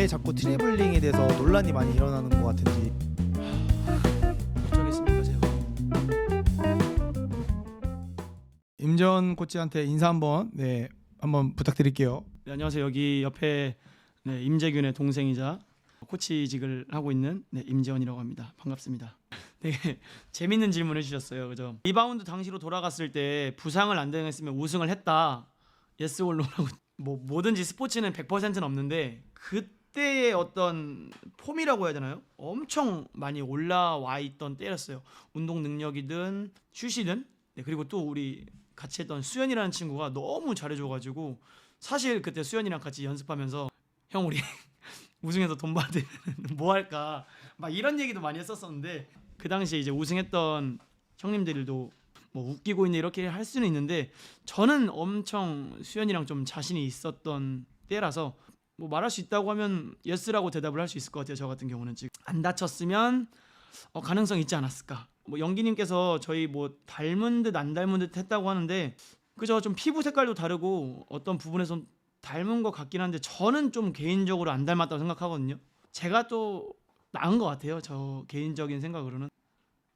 왜 자꾸 트래블링에 대해서 논란이 많이 일어나는 것 같은지. 어쩌겠습니까 제가. 임재원 코치한테 인사 한번 부탁드릴게요. 네, 안녕하세요. 여기 옆에 임재균의 동생이자 코치직을 하고 있는 임재원이라고 합니다. 반갑습니다. 되게 재밌는 질문을 해주셨어요. 그죠? 리바운드 당시로 돌아갔을 때 부상을 안 당했으면 우승을 했다. 예스 or 노라고. 뭐 뭐든지 스포츠는 100%는 없는데 그때의 어떤 폼이라고 해야 되나요? 엄청 많이 올라와 있던 때였어요. 운동 능력이든 슛이든. 그리고 또 우리 같이 했던 수현이라는 친구가 너무 잘해줘가지고 사실 그때 수현이랑 같이 연습하면서 형 우리 우승해서 돈 받으면 뭐 할까 막 이런 얘기도 많이 했었었는데 그 당시에 이제 우승했던 형님들도 뭐 웃기고 있네 이렇게 할 수는 있는데 저는 엄청 수현이랑 좀 자신이 있었던 때라서 뭐 말할 수 있다고 하면 예스라고 대답을 할 수 있을 것 같아요. 저 같은 경우는 지금 안 다쳤으면 가능성 있지 않았을까. 뭐 영기님께서 저희 뭐 닮은 듯 안 닮은 듯 했다고 하는데 그저 좀 피부 색깔도 다르고 어떤 부분에선 닮은 것 같긴 한데 저는 좀 개인적으로 안 닮았다고 생각하거든요. 제가 또 나은 것 같아요. 저 개인적인 생각으로는.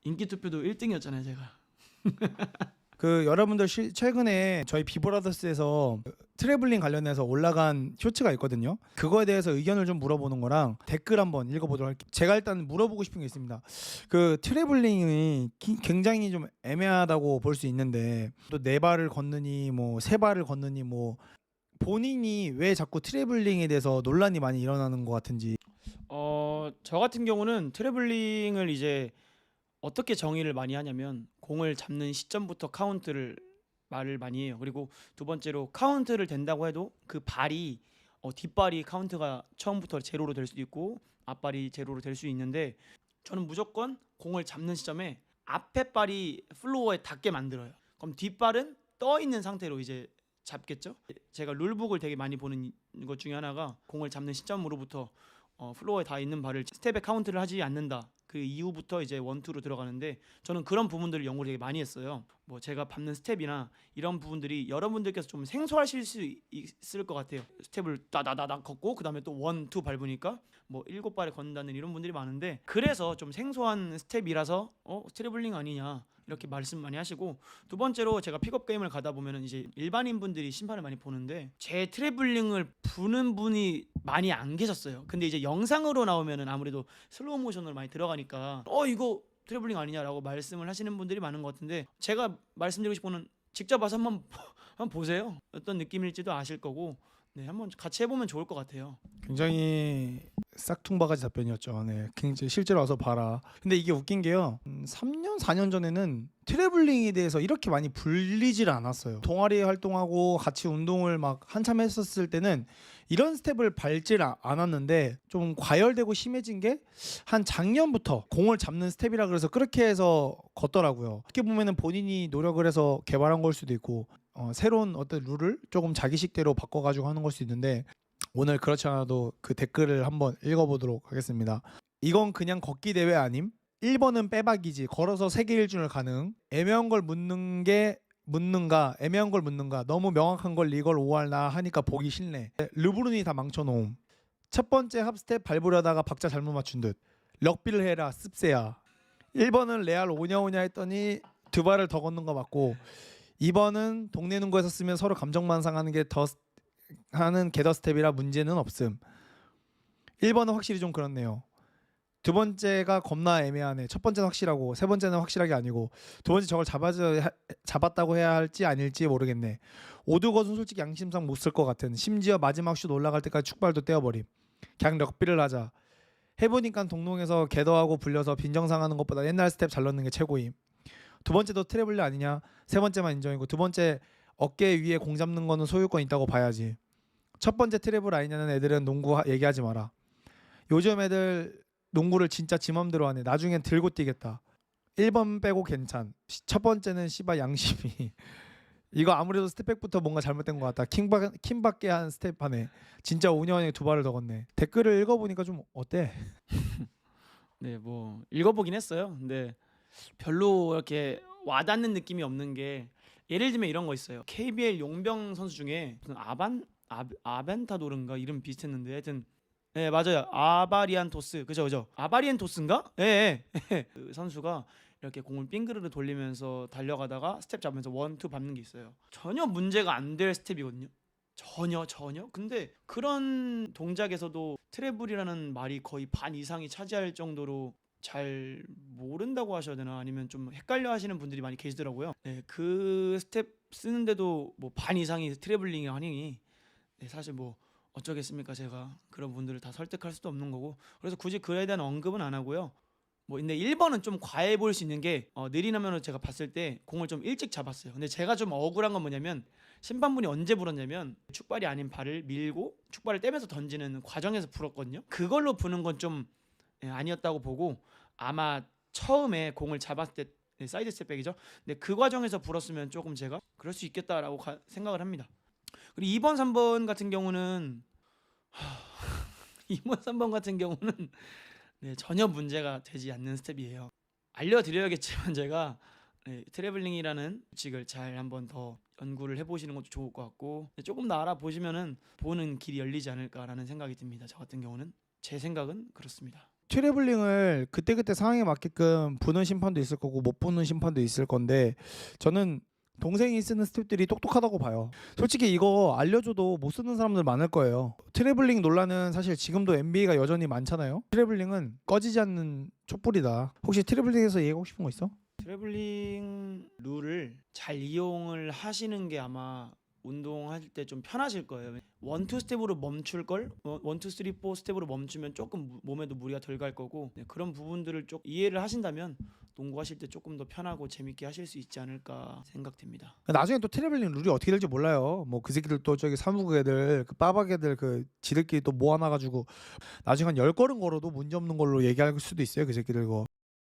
인기 투표도 1등이었잖아요 제가. 그 여러분들 최근에 저희 비브라더스에서 트래블링 관련해서 올라간 쇼츠가 있거든요. 그거에 대해서 의견을 좀 물어보는 거랑 댓글 한번 읽어보도록 할게요. 제가 일단 물어보고 싶은 게 있습니다. 그 트래블링이 굉장히 좀 애매하다고 볼 수 있는데 또 네 발을 걷느니 뭐 세 발을 걷느니 뭐 본인이 왜 자꾸 트래블링에 대해서 논란이 많이 일어나는 것 같은지. 저 같은 경우는 트래블링을 이제 어떻게 정의를 많이 하냐면 공을 잡는 시점부터 카운트를 말을 많이 해요. 그리고 두 번째로 카운트를 된다고 해도 그 발이 뒷발이 카운트가 처음부터 제로로 될 수도 있고 앞발이 제로로 될 수 있는데 저는 무조건 공을 잡는 시점에 앞에 발이 플로어에 닿게 만들어요. 그럼 뒷발은 떠 있는 상태로 이제 잡겠죠. 제가 룰북을 되게 많이 보는 것 중에 하나가 공을 잡는 시점으로부터 플로어에 닿아 있는 발을 스텝에 카운트를 하지 않는다. 그 이후부터 이제 원투로 들어가는데 저는 그런 부분들을 연구를 되게 많이 했어요. 뭐 제가 밟는 스텝이나 이런 부분들이 여러분들께서 좀 생소하실 수 있을 것 같아요. 스텝을 따다다닥 걷고 그 다음에 또 원투 밟으니까 뭐 7발에 걷는다는 이런 분들이 많은데 그래서 좀 생소한 스텝이라서 트래블링 아니냐 이렇게 말씀 많이 하시고 두 번째로 제가 픽업 게임을 가다 보면은 이제 일반인 분들이 심판을 많이 보는데 제 트래블링을 보는 분이 많이 안 계셨어요. 근데 이제 영상으로 나오면은 아무래도 슬로우 모션으로 많이 들어가니까 이거 트래블링 아니냐라고 말씀을 하시는 분들이 많은 것 같은데 제가 말씀드리고 싶은 거는 직접 와서 한번 보세요. 어떤 느낌일지도 아실 거고 한번 같이 해보면 좋을 것 같아요. 굉장히 싹퉁바가지 답변이었죠. 네, 굉장히 실제로 와서 봐라. 근데 이게 웃긴 게요. 3년 4년 전에는 트래블링에 대해서 이렇게 많이 불리질 않았어요. 동아리 활동하고 같이 운동을 막 한참 했었을 때는 이런 스텝을 밟질 않았는데 좀 과열되고 심해진 게 한 작년부터 공을 잡는 스텝이라 그래서 그렇게 해서 걷더라고요. 어떻게 보면은 본인이 노력을 해서 개발한 걸 수도 있고 새로운 어떤 룰을 조금 자기식대로 바꿔가지고 하는 걸 수 있는데 오늘 그렇지 않아도 그 댓글을 한번 읽어보도록 하겠습니다. 이건 그냥 걷기 대회 아님? 1번은 빼박이지. 걸어서 세계 1준을 가능. 애매한 걸 묻는가 애매한 걸 묻는가 너무 명확한 걸 이걸 오할나 하니까 보기 싫네. 르브론이 다 망쳐놓음. 첫 번째 합스텝 밟으려다가 박자 잘못 맞춘 듯. 럭비를 해라 씁세야. 1번은 레알 오냐오냐 했더니 두 발을 더 걷는 거 맞고 2번은 동네 농구에서 쓰면 서로 감정만 상하는 게 더 하는 게더 스텝이라 문제는 없음. 1번은 확실히 좀 그렇네요. 두 번째가 겁나 애매하네. 첫 번째는 확실하고 세 번째는 확실하게 아니고 두 번째 저걸 잡았다고 해야 할지 아닐지 모르겠네. 오두것은 솔직히 양심상 못 쓸 것 같은. 심지어 마지막 슛 올라갈 때까지 축발도 떼어버림. 그냥 럭비를 하자. 해보니까 동농에서 게더하고 불려서 빈정상하는 것보다 옛날 스텝 잘 넣는 게 최고임. 두 번째도 트래블링 아니냐. 세 번째만 인정이고 두 번째 어깨 위에 공 잡는 거는 소유권 있다고 봐야지. 첫 번째 트래블 아니냐는 애들은 농구 얘기하지 마라. 요즘 애들 농구를 진짜 지 맘대로 하네. 나중엔 들고 뛰겠다. 1번 빼고 괜찮. 첫 번째는 씨발 양심이. 이거 아무래도 스텝백부터 뭔가 잘못된 것 같다. 킹밖에 한 스텝 하네. 진짜 5년에 두 발을 더 걷네. 댓글을 읽어보니까 좀 어때? 뭐 읽어보긴 했어요. 근데 별로 이렇게 와닿는 느낌이 없는 게 예를 들면 이런 거 있어요. KBL 용병 선수 중에 무슨 아벤타도르인가 이름 비슷했는데 하여튼 네 맞아요. 아바리안토스 그죠. 아바리안토스인가? 예. 예. 그 선수가 이렇게 공을 빙그르르 돌리면서 달려가다가 스텝 잡으면서 원투 밟는 게 있어요. 전혀 문제가 안 될 스텝이거든요. 전혀. 근데 그런 동작에서도 트래블이라는 말이 거의 반 이상이 차지할 정도로 잘 모른다고 하셔야 되나 아니면 좀 헷갈려 하시는 분들이 많이 계시더라고요. 네, 그 스텝 쓰는데도 뭐 반 이상이 트래블링이 하니 네, 사실 뭐 어쩌겠습니까? 제가 그런 분들을 다 설득할 수도 없는 거고 그래서 굳이 그에 대한 언급은 안 하고요. 뭐 근데 1번은 좀 과해 보일 수 있는 게 느린 화면으로 제가 봤을 때 공을 좀 일찍 잡았어요. 근데 제가 좀 억울한 건 뭐냐면 심판분이 언제 불었냐면 축발이 아닌 발을 밀고 축발을 떼면서 던지는 과정에서 불었거든요. 그걸로 부는 건 좀 아니었다고 보고 아마 처음에 공을 잡았을 때 사이드 스텝백이죠. 근데 그 과정에서 불었으면 조금 제가 그럴 수 있겠다라고 생각을 합니다. 그리고 2번, 3번 같은 경우는 2번, 3번 같은 경우는 네, 전혀 문제가 되지 않는 스텝이에요. 알려드려야겠지만 제가 트래블링이라는 규칙을 잘 한번 더 연구를 해보시는 것도 좋을 것 같고 조금 더 알아보시면은 보는 길이 열리지 않을까라는 생각이 듭니다. 저 같은 경우는 제 생각은 그렇습니다. 트래블링을 그때그때 상황에 맞게끔 부는 심판도 있을 거고 못 부는 심판도 있을 건데 저는 동생이 쓰는 스텝들이 똑똑하다고 봐요. 솔직히 이거 알려줘도 못 쓰는 사람들 많을 거예요. 트래블링 논란은 사실 지금도 NBA가 여전히 많잖아요. 트래블링은 꺼지지 않는 촛불이다. 혹시 트래블링에서 얘기하고 싶은 거 있어? 트래블링 룰을 잘 이용을 하시는 게 아마 운동할 때 좀 편하실 거예요. 원투 스텝으로 멈출 걸 원투 쓰리 포 스텝으로 멈추면 조금 몸에도 무리가 덜 갈 거고 그런 부분들을 좀 이해를 하신다면 농구하실 때 조금 더 편하고 재밌게 하실 수 있지 않을까 생각됩니다. 나중에 또 트래블링 룰이 어떻게 될지 몰라요. 뭐 그 새끼들 또 저기 사무국 애들 그 빠박 애들 그 지들끼리 또 모아놔가지고 나중에 한 10걸음 걸어도 문제 없는 걸로 얘기할 수도 있어요. 그 새끼들 거.